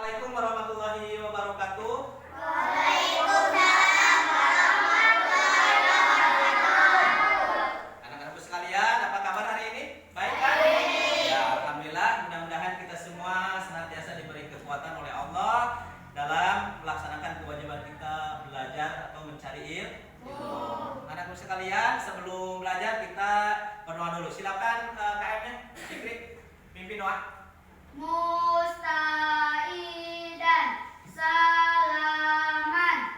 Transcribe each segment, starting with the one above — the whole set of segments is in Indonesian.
Assalamualaikum warahmatullahi wabarakatuh. Waalaikumsalam warahmatullahi wabarakatuh. Anak-anakku sekalian, apa kabar hari ini? Baik kan? Ya, alhamdulillah. Mudah-mudahan kita semua senantiasa diberi kekuatan oleh Allah dalam melaksanakan kewajiban kita belajar atau mencari ilmu. Anak-anakku sekalian, sebelum belajar kita berdoa dulu. Silakan KM-nya, Fikri, pimpin doa. Mustaidan salaman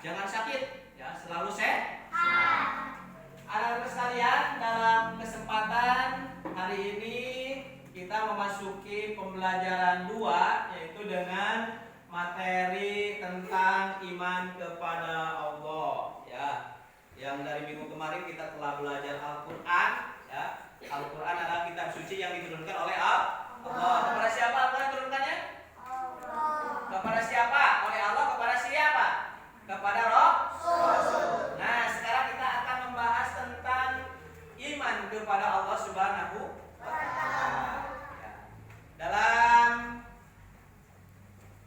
Jangan sakit, ya, selalu sehat. Anak-anak sekalian, dalam kesempatan hari ini kita memasuki pembelajaran 2, yaitu dengan materi tentang iman kepada Allah. Ya, yang dari minggu kemarin kita telah belajar Al-Quran. Ya, Al-Quran adalah kitab suci yang diturunkan oleh Allah. Kepada siapa Allah diturunkannya? Kepada siapa? Oleh Allah kepada siapa? Kepada Rasul. Nah, sekarang kita akan membahas tentang iman kepada Allah Subhanahu wa Ta'ala. Dalam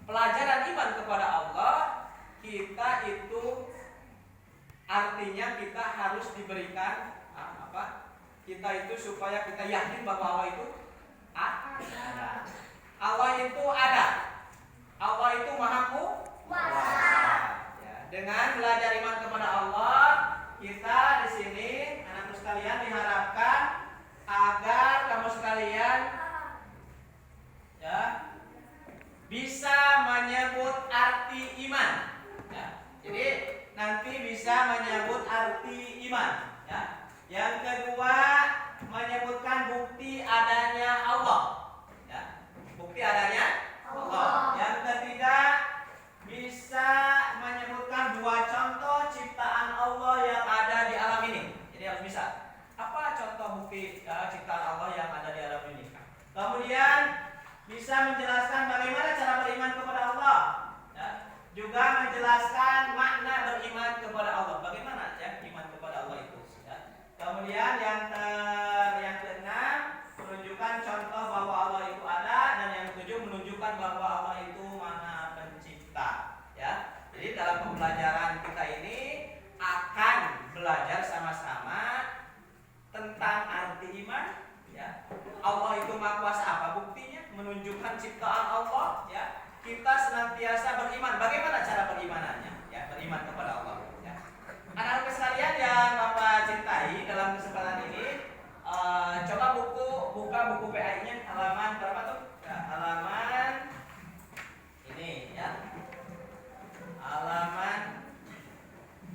pelajaran iman kepada Allah, kita itu artinya kita harus diberikan apa? Kita itu supaya kita yakin bahwa Allah itu ada. Allah itu ada. Allah itu Maha Kuasa. Dengan belajar iman kepada Allah, kita di sini anak-anak sekalian diharapkan agar kamu sekalian ya bisa menyebut arti iman. Ya. Jadi nanti bisa menyebut arti iman. Ya. Yang kedua, menyebutkan bukti adanya Allah. Ya. Bukti adanya Allah. Yang ketiga, bisa menyebutkan 2 contoh ciptaan Allah yang ada di alam ini. Jadi harus bisa. Apa contoh bukti ciptaan Allah yang ada di alam ini? Kemudian bisa menjelaskan bagaimana cara beriman kepada Allah. Ya. Juga menjelaskan makna beriman kepada Allah. Bagaimana ya iman kepada Allah itu. Ya. Kemudian yang keenam, menunjukkan contoh bahwa Allah itu ada, dan yang ketujuh menunjukkan bahwa Allah itu Maha Pencipta. Ya, jadi dalam pembelajaran kita ini akan belajar sama-sama tentang arti iman. Ya, Allah itu Maha Kuasa, apa buktinya? Menunjukkan ciptaan Allah. Ya, kita senantiasa beriman. Bagaimana cara berimanannya? Ya, beriman kepada Allah. Ya. Anak-anak sekalian yang Bapak cintai, dalam kesempatan ini coba buka buku PAI-nya halaman berapa tuh? Ya, halaman ini ya. Halaman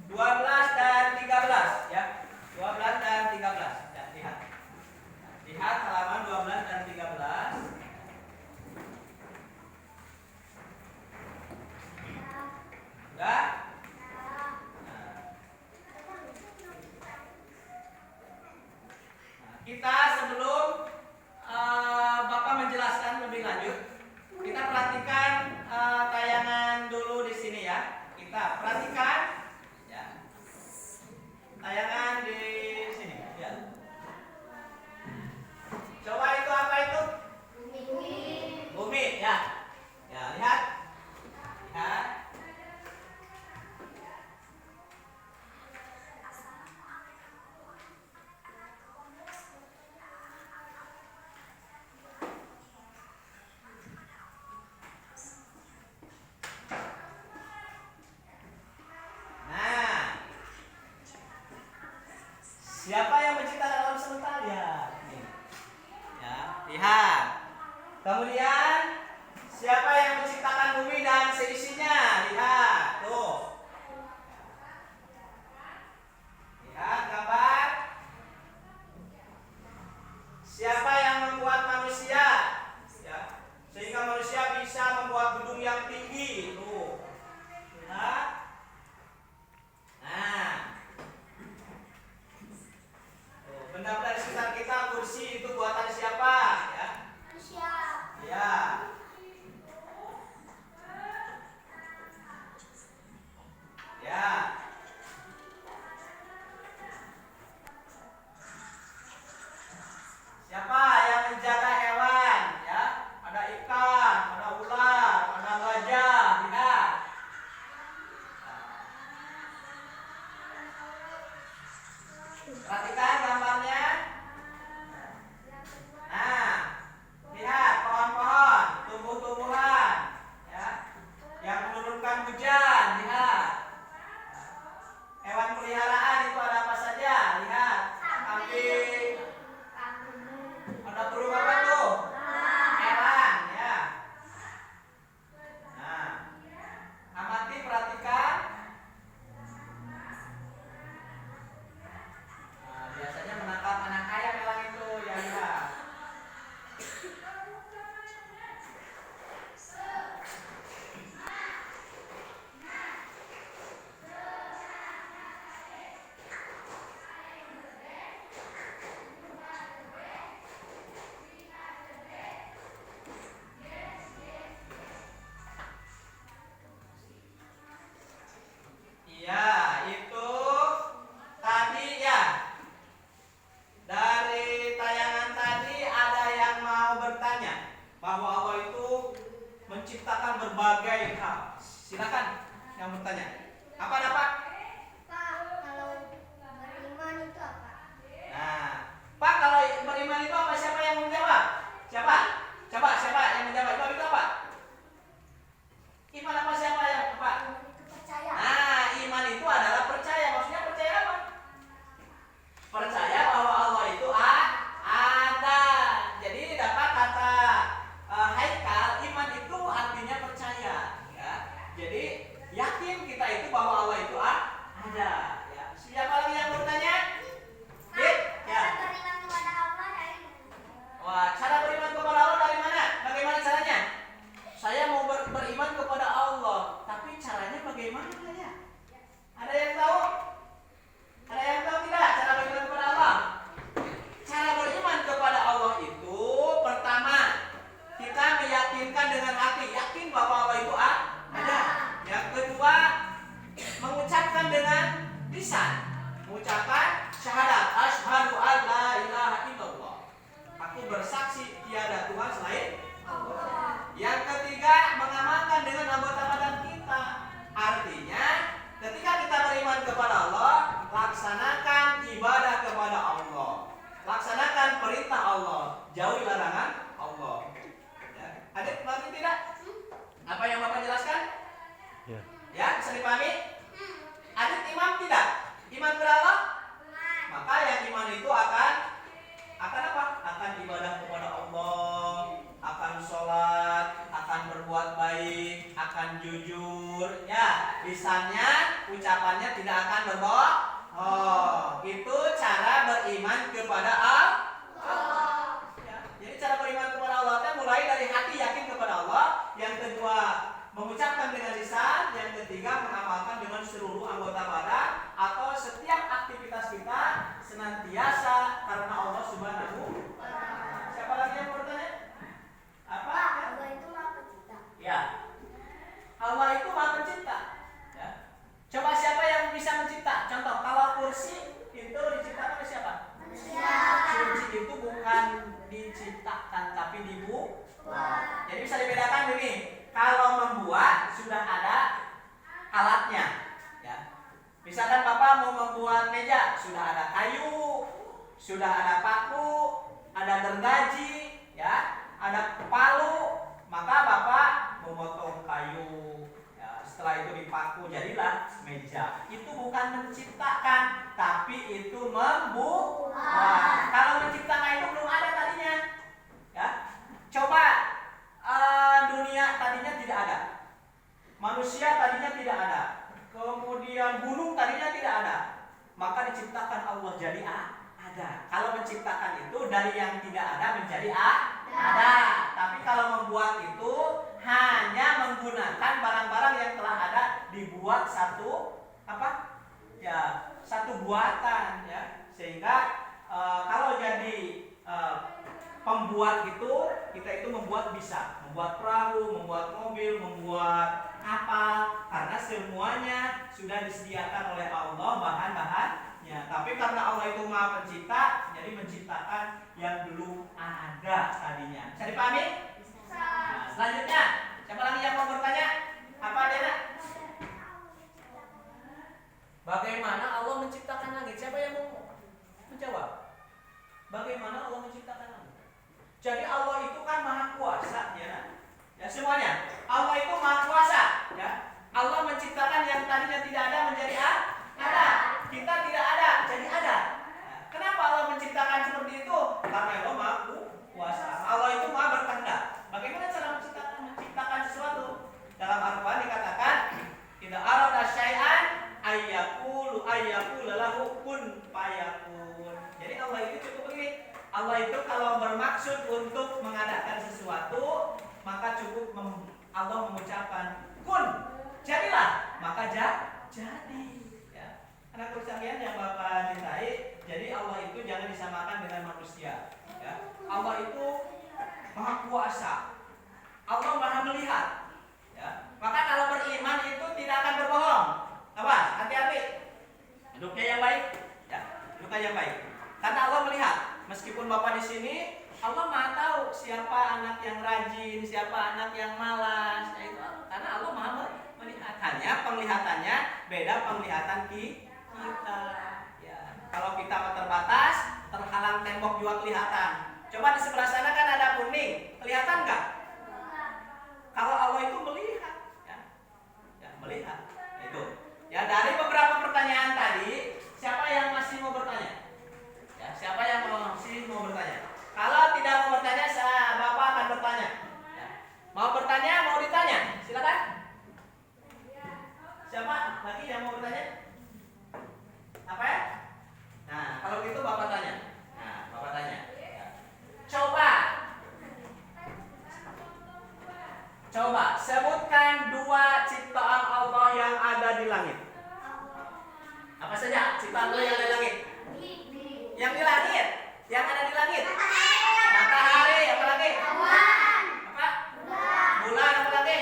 12 dan 13 ya. 12 dan 13. Ya, lihat. Lihat halaman 12 dan 13. Enggak? Kita sebelum Siapa yang menciptakan alam semesta? Lihat. Nih. Ya, lihat. Kemudian siapa yang menciptakan bumi dan seisinya? Lihat. Tuh. Lihat gambar. Siapa yang membuat manusia? Ya. Sehingga manusia bisa membuat gedung yang tinggi. Tuh. Lihat. Nah. Tuh, benda-benda di sekitar kita, kursi itu buatan siapa? Ya. Manusia. Ya. Ya. Siapa yang menjaga hewan? Ya. Ada ikan, ada ular, ada gajah. Lihat. Perhatikan gambarnya. Nah, lihat pohon-pohon, tumbuh-tumbuhan, ya, yang menurunkan hujan. Lihat. Hewan peliharaan itu ada apa saja? Lihat. Kambing. Ada burung apa tuh? Hewan, ya. Nah, amati, perhatikan. Nah, biasanya menangkap anak ayam elang itu, ya lihat. Iya, itu tadi ya. Dari tayangan tadi ada yang mau bertanya bahwa Allah itu menciptakan berbagai hal. Silakan yang bertanya. Apa ada Pak? Pak, kalau beriman itu apa? Nah, Pak, kalau beriman itu apa? Siapa yang menjawab? Siapa? Coba siapa yang menjawab? Itu apa? Iman apa siapa yang apa? Itu percaya. Nah, iman itu adalah percaya. Maksudnya percaya apa? Percaya bahwa Allah itu ada. Jadi dapat kata Haikal, iman itu artinya percaya. Ya. Jadi yakin kita itu bahwa Allah itu ada. Ya. Siapa lagi yang bertanya? Dit? Ya. Cara beriman kepada Allah dari Wah, cara beriman kepada Allah dari mana? Bagaimana caranya? Saya mau beriman kepada Allah, tapi caranya bagaimana ya? Ada yang tahu? Ada yang tahu tidak cara beriman kepada Allah? Cara beriman kepada Allah itu pertama kita meyakinkan dengan hati, yakin bahwa Allah itu ada. Yang kedua mengucapkan dengan lisan, mengucapkan syahadat, asyhadu an la ilaha illallah. Aku bersaksi tiada Tuhan selain Allah. Yang ketiga mengamalkan dengan anggota badan kita. Artinya ketika kita beriman kepada Allah, laksanakan ibadah kepada Allah, laksanakan perintah Allah, jauhi larangan Allah. Ya. Adik pahami tidak? Apa yang Bapak jelaskan? Ya. Ya, bisa dipahami? Adik imam tidak? Iman kepada Allah? Maka yang iman itu akan apa? Akan ibadah kepada Allah, akan sholat, akan berbuat baik, akan jujur, ya. Lisannya, ucapannya tidak akan berbohong. Oh, itu cara beriman kepada Allah. Ya. Jadi cara beriman kepada Allah itu mulai dari hati yakin kepada Allah. Yang kedua mengucapkan dengan lisan. Yang ketiga mengamalkan dengan seluruh anggota badan atau setiap aktivitas kita senantiasa karena Allah Subhanahu. Siapa lagi yang bertanya? Apa? Allah itu Maha Pencipta. Ya. Allah itu Maha Pencipta. Ya. Coba siapa yang bisa mencipta? Contoh, kalau kursi itu diciptakan oleh siapa? Manusia. Kursi itu bukan diciptakan tapi dibuat. Jadi bisa dibedakan ini. Kalau membuat sudah ada alatnya. Ya. Misalkan Bapak mau membuat meja, sudah ada kayu, sudah ada paku, ada gergaji, ya, ada palu, maka Bapak memotong kayu. Ya, setelah itu dipaku jadilah meja. Itu bukan menciptakan, tapi itu membuat. ada. Kalau menciptakan itu dari yang tidak ada menjadi ada. Tapi kalau membuat itu hanya menggunakan barang-barang yang telah ada dibuat satu apa? Ya, satu buatan ya. Sehingga kalau jadi pembuat itu, kita itu membuat bisa, membuat perahu, membuat mobil, membuat kapal, karena semuanya sudah disediakan oleh Allah bahan-bahannya. Tapi karena Allah itu Maha Pencipta, jadi menciptakan yang belum ada tadinya. Bisa dipahami? Nah, selanjutnya, siapa lagi yang mau bertanya? Apa Dena? Bagaimana Allah menciptakan langit? Siapa yang mau menjawab? Bagaimana Allah menciptakan langit? Jadi Allah itu kan Maha Kuasa, ya semuanya. Allah itu Maha Kuasa, ya. Allah menciptakan yang tadinya tidak ada menjadi ada. Kita tidak ada, jadi ada. Kenapa Allah menciptakan seperti itu? Karena Allah Maha Kuasa. Allah itu Maha berkehendak. Bagaimana cara menciptakan sesuatu? Dalam Al-Qur'an dikatakan, "Idza arada syai'an ayyaqulu lahu kun fayakun." Jadi Allah itu cukup begini. Allah itu kalau bermaksud untuk mengadakan sesuatu, maka cukup Allah mengucapkan kun, jadilah, maka jadi. Ya. Anak sekalian yang Bapak cintai, jadi Allah itu jangan disamakan dengan manusia. Ya. Allah itu Maha Kuasa, Allah Maha melihat. Ya. Maka kalau beriman itu tidak akan berbohong. Apa? Hati-hati. Hidupnya yang baik. Ya. Hidupnya yang baik. Karena Allah melihat. Meskipun Bapak di sini, Allah Maha tahu siapa anak yang rajin, siapa anak yang malas, ya itu. Karena Allah Maha melihat. Hanya penglihatannya beda penglihatan kita. Ya. Kalau kita terbatas, terhalang tembok juga kelihatan. Coba di sebelah sana kan ada kuning, kelihatan nggak? Kalau Allah itu melihat, ya melihat. Itu. Ya dari beberapa pertanyaan tadi, siapa yang masih mau bertanya? Ya, siapa yang masih mau bertanya? Kalau tidak mau bertanya, Bapak akan bertanya. Ya. Mau bertanya, mau ditanya? Silakan. Siapa lagi yang mau bertanya? Apa ya? Nah, kalau gitu Bapak tanya. Nah, Bapak tanya. Ya. Coba sebutkan dua ciptaan Allah yang ada di langit. Apa saja ciptaan Allah yang ada di langit? Yang di langit, yang ada di langit. Matahari, apa lagi? Awan. Apa? Bulan, apa lagi?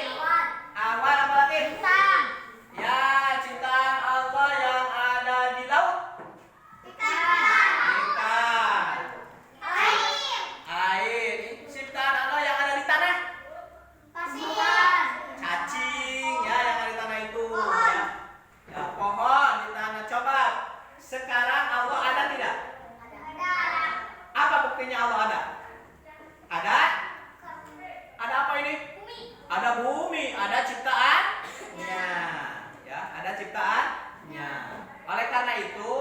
Awan, apa lagi? Ya, ciptaan Allah yang ada di laut. Ikan. Air. Ciptaan Allah yang ada di tanah. Cacing, ya yang ada di tanah itu. Ya, pohon di tanah. Coba sekarang Allah ada tidak? Apa buktinya Allah ada? Ada? Ada apa ini? Ada bumi, ada ciptaannya. Ya, ada ciptaannya. Oleh karena itu,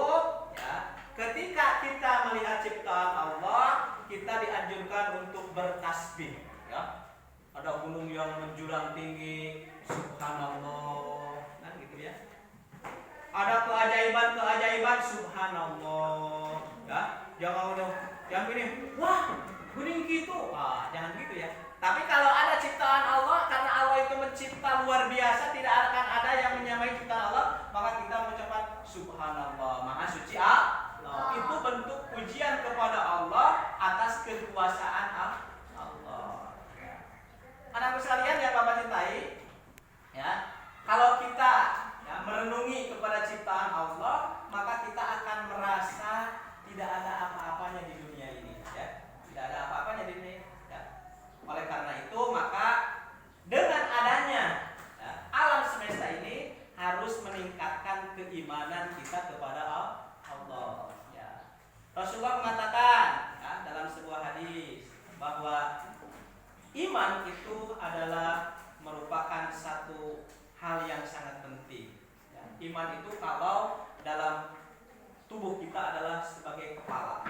ya, ketika kita melihat ciptaan Allah, kita dianjurkan untuk bertasbih, ya. Ada gunung yang menjulang tinggi, subhanallah, kan gitu ya. Ada keajaiban, subhanallah, ya. Jangan yang gini, wah, gunung gitu. Wah, jangan gitu ya. Tapi kalau ada ciptaan Allah, karena Allah itu mencipta luar biasa, tidak akan ada yang menyamai ciptaan Allah, maka kita mengucapkan subhanallah, maha suci Allah. Itu bentuk pujian kepada Allah atas kekuasaan Allah. Anak sekalian yang Bapak cintai, ya, kalau kita merenungi kepada ciptaan Allah, maka kita akan merasa tidak ada apa-apanya di dunia ini, ya. Tidak ada apa-apanya di dunia ini, ya. Oleh karena itu, maka dengan adanya alam semesta ini harus meningkatkan keimanan kita kepada Allah, ya. Rasulullah mengatakan, ya, dalam sebuah hadis bahwa iman itu adalah merupakan satu hal yang sangat penting. Ya. Iman itu kalau dalam tubuh kita adalah sebagai kepala.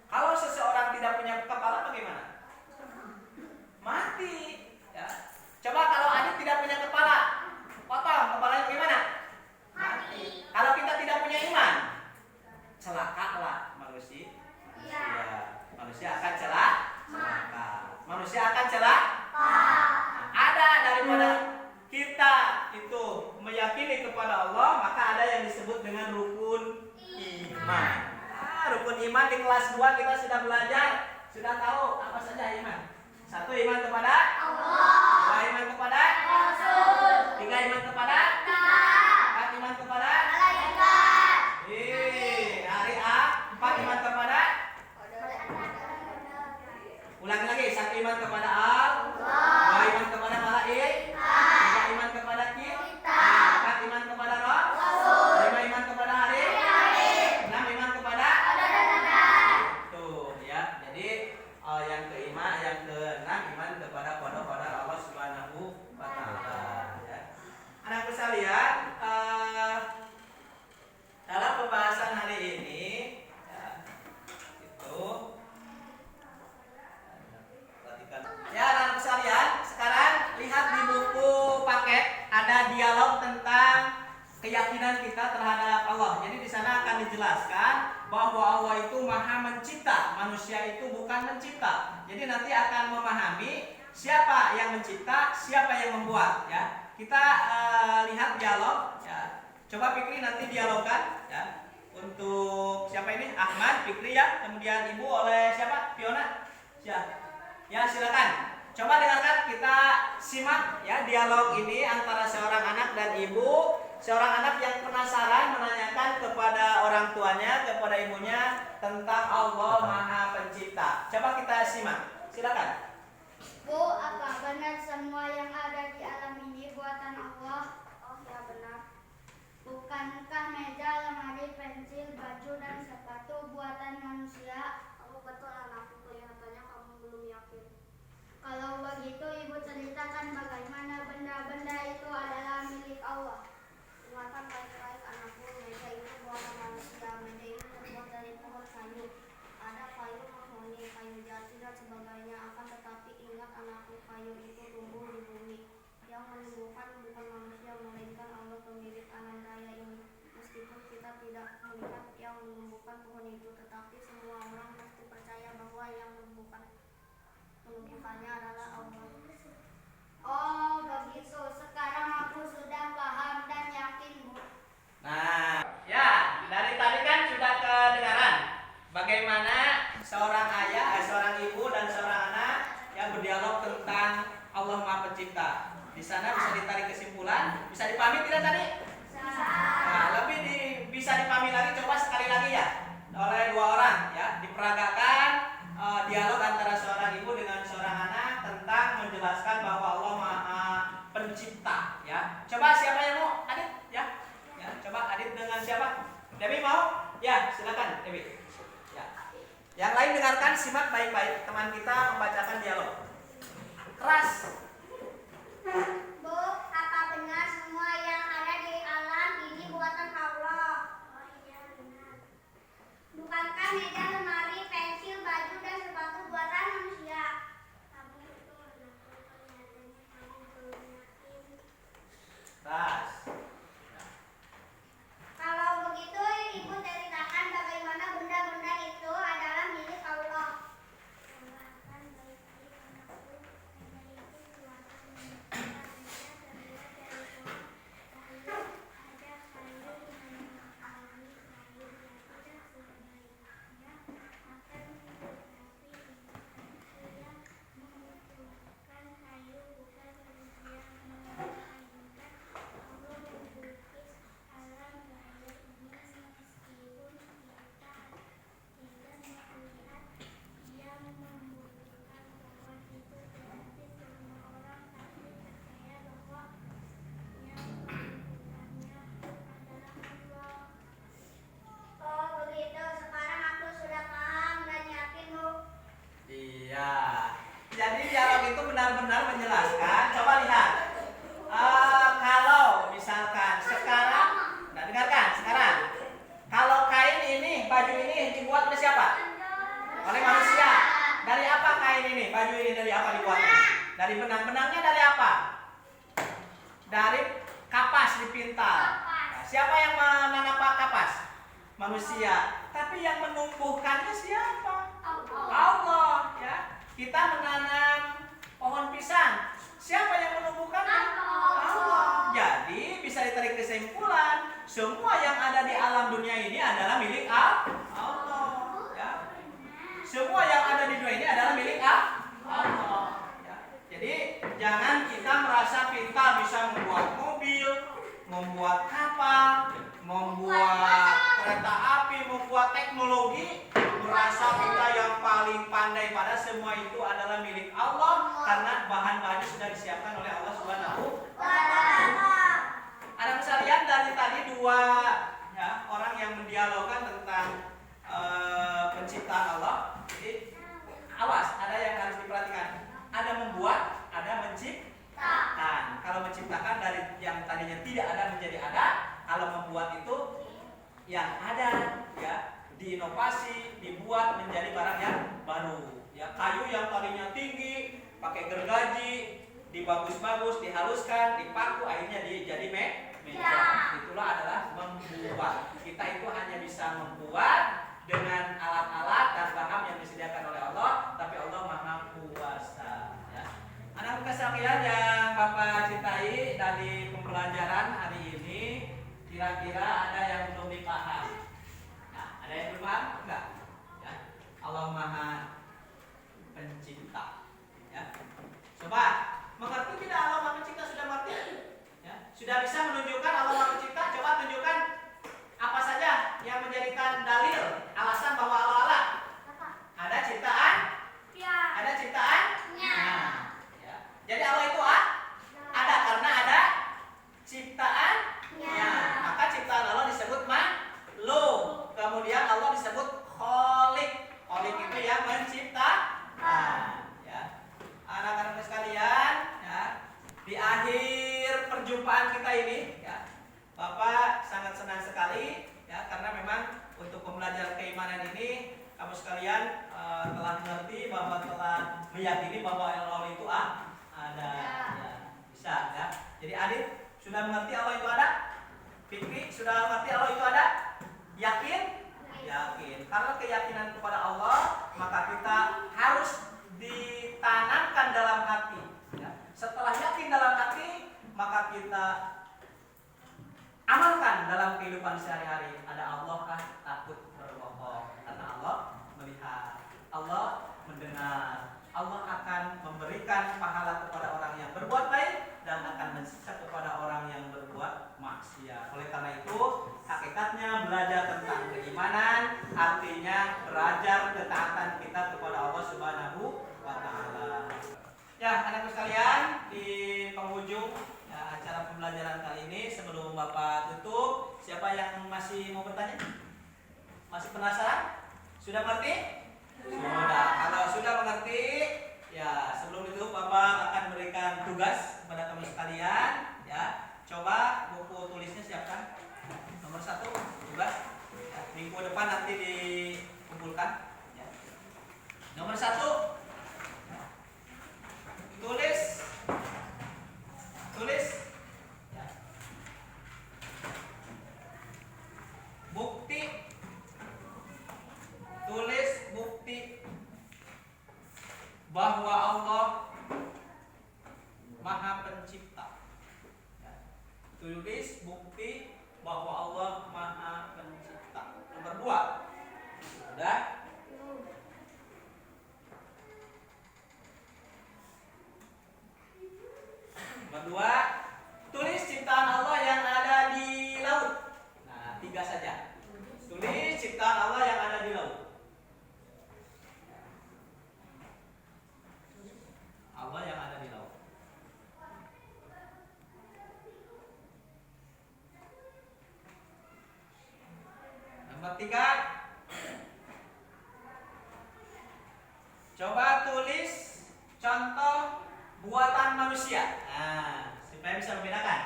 Kalau seseorang tidak punya kepala bagaimana? Mati. Ya. Coba kalau Adit tidak punya kepala, potong kepalanya bagaimana? Mati. Kalau kita tidak punya iman, celakalah manusia. di kelas 2 kita sudah belajar, sudah tahu apa saja iman. 1, iman kepada Allah. 2, iman kepada Rasul. 3, iman kepada Allah. 4, iman kepada malaikat. Hari A. 4, iman kepada. Ulangi lagi. 1, iman kepada Allah. 2, iman kepada malaikat. 3, iman kepada kita. 4, iman kepada Rasul. 5, iman kepada hari. 6, iman kepada tuh ya. Jadi yang keenam iman kepada qada Allah Subhanahu wa taala ya. Anak sekalian, dalam pembahasan hari ini ya, itu perhatikan ya anak sekalian. Sekarang lihat di buku paket ada dialog tentang keyakinan kita terhadap Allah. Jadi di sana akan dijelaskan bahwa Allah itu maha mencipta, manusia itu bukan mencipta. Jadi nanti akan memahami siapa yang mencipta, siapa yang membuat ya. Kita lihat dialog ya. Coba Fikri nanti dialogkan ya. Untuk siapa ini? Ahmad, Fikri ya. Kemudian Ibu oleh siapa? Fiona. Ya, silakan. Coba dengarkan, kita simak ya dialog ini antara seorang anak dan ibu. Seorang anak yang penasaran menanyakan kepada orang tuanya, kepada ibunya tentang Allah Maha Pencipta. Coba kita simak. Silakan. Bu, apa benar semua yang ada di alam ini buatan Allah? Oh ya benar. Bukankah meja, lemari, pensil, baju, dan sepatu buatan manusia? Oh betul anakku, kelihatannya kamu belum yakin. Kalau begitu ibu ceritakan bagaimana benda-benda itu adalah milik Allah. Dengarkan baik-baik anakku, meja itu buatan manusia. Meja itu terbuat dari pohon kayu. Ada kayu mahoni, kayu jati dan sebagainya. Akan tetapi ingat anakku, kayu itu tumbuh di bumi. Yang menumbuhkan bukan manusia melainkan Allah pemilik alam raya ini. Meskipun kita tidak melihat yang menumbuhkan pohon itu, tetapi semua orang pasti percaya bahwa yang menumbuhkannya adalah Allah. Oh begitu, sekarang aku sudah paham dan yakin Bu. Nah, ya dari tadi kan sudah kedengaran bagaimana seorang ayah, seorang ibu dan seorang anak yang berdialog tentang Allah Maha Pencipta. Di sana bisa ditarik kesimpulan, bisa dipahami tidak tadi? Nah, bisa dipahami lagi, coba sekali lagi ya oleh 2 orang ya, diperagakan dialog antara seorang ibu dengan seorang anak tentang menjelaskan bahwa Allah Maha Pencipta ya. Coba siapa yang mau? Adit ya. Ya, coba Adit dengan siapa? Dewi mau? Ya, silakan Dewi. Ya. Yang lain dengarkan, simak baik-baik teman kita membacakan dialog. Keras. Bu, apa benar semua yang ada di alam ini buatan Allah? Oh iya benar. Bukankah meja, lemari, pensil, baju, dan sepatu buatan manusia? Kamu itu anakku, kelihatannya kamu belum yakin. Keras. Kalau begitu, ibu ceritakan bagaimana benda-benda itu adalah milik Allah. Dengarkan baik-baik anakku, meja itu buatan manusia. Meja terbuat dari pohon kayu. Ada kayu mahoni, kayu jati dan sebagainya. Akan tetapi ingat manusia membutuhkan kayu bukan manusia melainkan Allah melukis alam raya ini. Meskipun kita tidak melihat yang membutuhkan pohon itu, tetapi semua orang pasti percaya bahwa yang membutuhkannya adalah Allah. Oh begitu, sekarang aku sudah paham dan yakin Bu. Iya. Jadi dialog itu benar-benar menjelaskan. Coba lihat. Kalau misalkan sekarang, nah dengarkan sekarang. Kalau kain ini, baju ini dibuat oleh siapa? Oleh manusia. Dari apa kain ini? Baju ini dari apa dibuatnya? Dari benang. Benangnya dari apa? Dari kapas dipintal. Nah, siapa yang menanam kapas? Manusia. Tapi yang menumbuhkannya siapa? Allah ya. Kita menanam pohon pisang. Siapa yang menumbuhkannya? Allah. Jadi bisa ditarik kesimpulan, semua yang ada di alam dunia ini adalah milik Allah ya. semua yang ada di dunia ini adalah milik Allah. Ya. Jadi jangan kita merasa kita bisa membuat mobil, membuat kapal, membuat kereta api, membuat teknologi, merasa kita yang paling pandai, pada semua itu adalah milik Allah karena bahan-bahannya sudah disiapkan oleh Allah Subhanahu wa Ta'ala. Anak sekalian, dari tadi dua ya, orang yang mendialogkan tentang penciptaan Allah. Jadi awas, ada yang harus diperhatikan. Ada membuat, ada menciptakan. Kalau menciptakan dari yang tadinya tidak ada menjadi ada. Kalau membuat itu yang ada ya, diinovasi, dibuat menjadi barang yang baru. Ya, kayu yang tadinya tinggi, pakai gergaji, dibagus-bagus, dihaluskan, dipaku, akhirnya jadi meja. Itulah adalah membuat. Kita itu hanya bisa membuat dengan alat-alat dan bahan yang disediakan oleh Allah, tapi Allah Maha Kuasa. Ya. Anak sekalian yang Bapak cintai, dari pembelajaran hari ini, kira-kira ada yang belum dipaham? Nah, ada yang belum paham? Enggak? Ya. Allah Maha Pencipta. Ya. Coba mengerti tidak Allah Maha Pencipta? Sudah mengerti? Ya. Sudah bisa menunjukkan Allah Maha Pencipta? Coba tunjukkan apa saja yang menjadikan dalil alasan bahwa Allah ada ciptaan? Ya. Ada ciptaan? Ya. Nah, ya. Jadi Allah itu ada karena ada ciptaan? Ya. Maka ciptaan Allah disebut makhluk. Kemudian Allah disebut kholik. Kholik itu yang menciptakan. Ya. Anak-anak sekalian, ya, di akhir perjumpaan kita ini, ya, Bapak sangat senang sekali ya, karena memang untuk pembelajaran keimanan ini kamu sekalian telah mengerti bahwa telah meyakini bahwa Allah itu ada. Ya, bisa ya. Jadi Adit sudah mengerti Allah itu ada? Fikri sudah mengerti Allah itu ada? Yakin? Yakin. Karena keyakinan kepada Allah maka kita harus ditanamkan dalam hati. Ya. Setelah yakin dalam hati maka kita amalkan dalam kehidupan sehari-hari. Ada Allah kah? Takut berbohong. Karena Allah melihat, Allah mendengar. Allah akan memberikan pahala kepada orang yang berbuat baik dan akan mensiksa kepada orang yang berbuat maksiat. Oleh karena itu, hakikatnya belajar tentang keimanan artinya belajar ketaatan kita kepada Allah Subhanahu wa Ta'ala. Ya, anak-anak sekalian, di penghujung acara pembelajaran kali ini, sebelum Bapak tutup, siapa yang masih mau bertanya? Masih penasaran? Sudah mengerti? Sudah. Kalau sudah mengerti, ya sebelum itu Bapak akan berikan tugas kepada kamu sekalian. Ya, coba buku tulisnya siapkan. Nomor 1 tugas. Ya, minggu depan nanti dikumpulkan. Ya. Nomor 1, tulis ya, bukti, tulis bukti bahwa Allah Maha Pencipta. Ya. Tulis bukti bahwa Allah Maha Pencipta. Nomor 2, sudah. Nomor 2, tulis ciptaan Allah yang ada di laut. Nah, 3 saja. Tulis ciptaan Allah yang ada di laut. Allah yang ada di laut. Nomor 3, coba tulis contoh buatan manusia. Nah, supaya bisa membedakan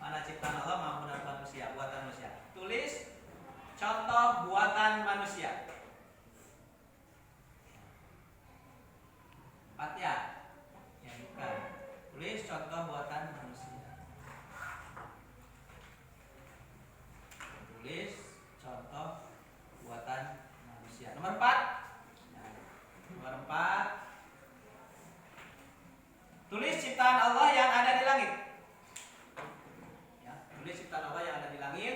mana ciptaan Allah maupun manusia, buatan manusia. Tulis contoh buatan manusia. 4 ya. Ya, bukan. Tulis contoh buatan manusia. Tulis contoh buatan manusia. Nomor 4. Nah, nomor 4. Tulis ciptaan Allah yang ada di langit. Ya, tulis ciptaan Allah yang ada di langit.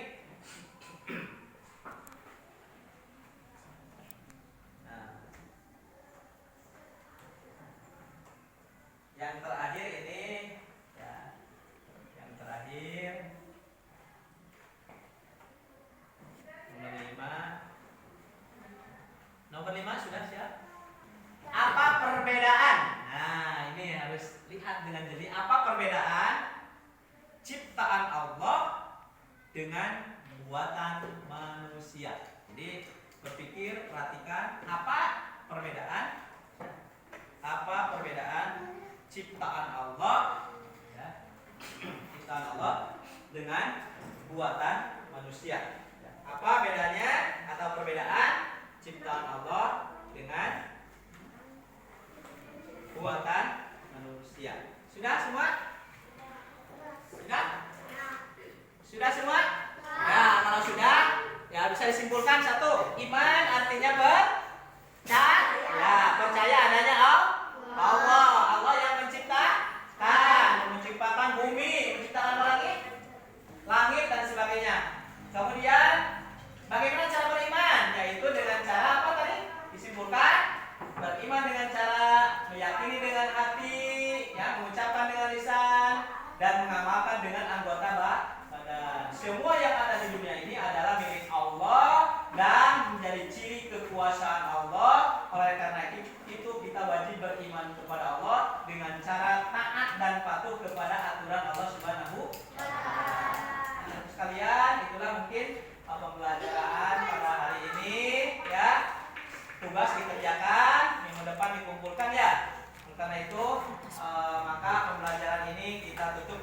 Nah, Yang terakhir ini ya. Yang terakhir nomor 5 sudah siap? Apa perbedaan? Nah, ini harus lihat dengan jeli. Apa perbedaan ciptaan Allah dengan buatan manusia? Jadi berpikir, perhatikan apa perbedaan? Apa perbedaan ciptaan Allah, ya, ciptaan Allah dengan buatan manusia? Apa bedanya atau perbedaan ciptaan Allah dengan buatan manusia? Sudah semua? Sudah? Sudah semua? Ya, kalau sudah, ya bisa disimpulkan satu. Iman artinya percaya adanya Allah. Allah yang menciptakan bumi, menciptakan langit dan sebagainya. Kemudian bagaimana cara beriman? Yaitu dengan cara apa tadi? Disimpulkan, beriman dengan cara meyakini dengan hati, ya, mengucapkan dengan lisan, dan mengamalkan dengan anggota badan. Semua yang ada di dunia ini adalah milik Allah dan menjadi ciri kekuasaan Allah. Oleh karena itu kita wajib beriman kepada Allah dengan cara taat dan patuh kepada aturan Allah Subhanahu wa Ta'ala. Sekalian, itulah mungkin pembelajaran pada hari ini, ya. Tugas dikerjakan, minggu depan dikumpulkan, ya. Karena itu maka pembelajaran ini kita tutup